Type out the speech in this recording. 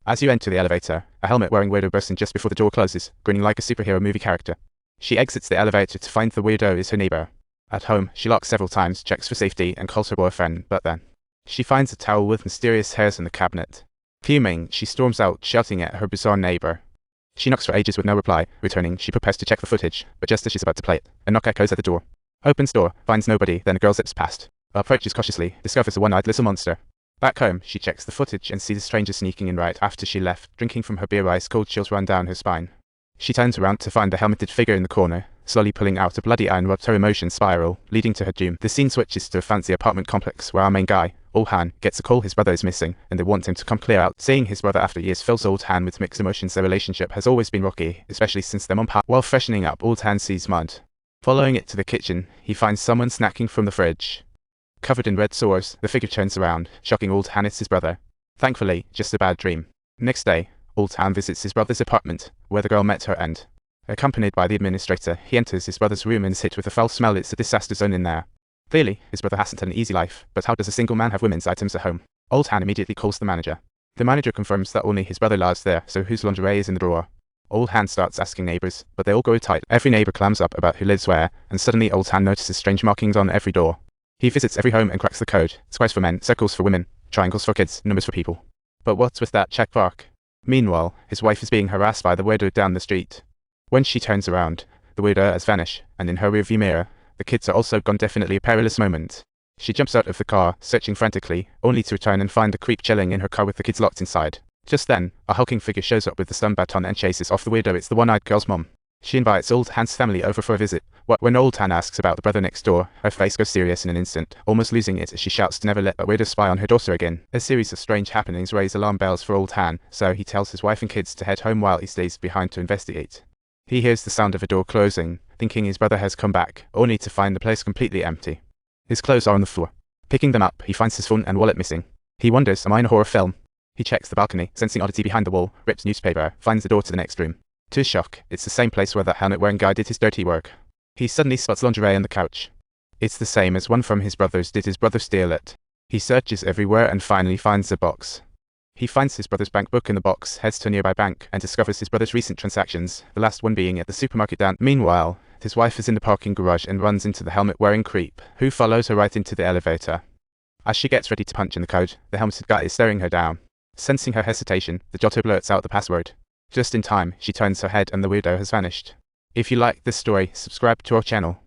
As you enter the elevator, a helmet-wearing weirdo bursts in just before the door closes, grinning like a superhero movie character. She exits the elevator to find the weirdo is her neighbor. At home, she locks several times, checks for safety, and calls her boyfriend, but then she finds a towel with mysterious hairs in the cabinet. Fuming, she storms out, shouting at her bizarre neighbor. She knocks for ages with no reply. Returning, she prepares to check the footage, but just as she's about to play it, a knock echoes at the door. Opens door, finds nobody, then a girl zips past. Approaches cautiously, discovers a one-eyed little monster. Back home, she checks the footage and sees a stranger sneaking in right after she left, drinking from her beer. Ice cold chills run down her spine. She turns around to find the helmeted figure in the corner, slowly pulling out a bloody eye and rubs her emotion spiral, leading to her doom. The scene switches to a fancy apartment complex where our main guy, Old Han, gets a call his brother is missing, and they want him to come clear out. Seeing his brother after years fills Old Han with mixed emotions. Their relationship has always been rocky, especially since their mom passed. While freshening up, Old Han sees mud. Following it to the kitchen, he finds someone snacking from the fridge. Covered in red sores, the figure turns around, shocking Old Han it's his brother. Thankfully, just a bad dream. Next day, Old Han visits his brother's apartment, where the girl met her and, accompanied by the administrator, he enters his brother's room and is hit with a foul smell. It's a disaster zone in there. Clearly, his brother hasn't had an easy life, but how does a single man have women's items at home? Old Han immediately calls the manager. The manager confirms that only his brother lies there, so whose lingerie is in the drawer? Old Han starts asking neighbors, but they all go tight. Every neighbor clams up about who lives where, and suddenly Old Han notices strange markings on every door. He visits every home and cracks the code. Squares for men, circles for women, triangles for kids, numbers for people. But what's with that check mark? Meanwhile, his wife is being harassed by the weirdo down the street. When she turns around, the weirdo has vanished, and in her rearview mirror, the kids are also gone. Definitely a perilous moment. She jumps out of the car, searching frantically, only to return and find the creep chilling in her car with the kids locked inside. Just then, a hulking figure shows up with the stun baton and chases off the weirdo. It's the one-eyed girl's mom. She invites Old Han's family over for a visit. When Old Han asks about the brother next door, her face goes serious in an instant, almost losing it as she shouts to never let a weirdo spy on her daughter again. A series of strange happenings raise alarm bells for Old Han, so he tells his wife and kids to head home while he stays behind to investigate. He hears the sound of a door closing, thinking his brother has come back, only to find the place completely empty. His clothes are on the floor. Picking them up, he finds his phone and wallet missing. He wonders, am I in a horror film? He checks the balcony, sensing oddity behind the wall, rips newspaper, finds the door to the next room. To his shock, it's the same place where that helmet-wearing guy did his dirty work. He suddenly spots lingerie on the couch. It's the same as one from his brother's. Did his brother steal it? He searches everywhere and finally finds the box. He finds his brother's bank book in the box, heads to a nearby bank, and discovers his brother's recent transactions, the last one being at the supermarket down. Meanwhile, his wife is in the parking garage and runs into the helmet-wearing creep, who follows her right into the elevator. As she gets ready to punch in the code, the helmeted guy is staring her down. Sensing her hesitation, the Jotto blurts out the password. Just in time, she turns her head and the weirdo has vanished. If you like this story, subscribe to our channel.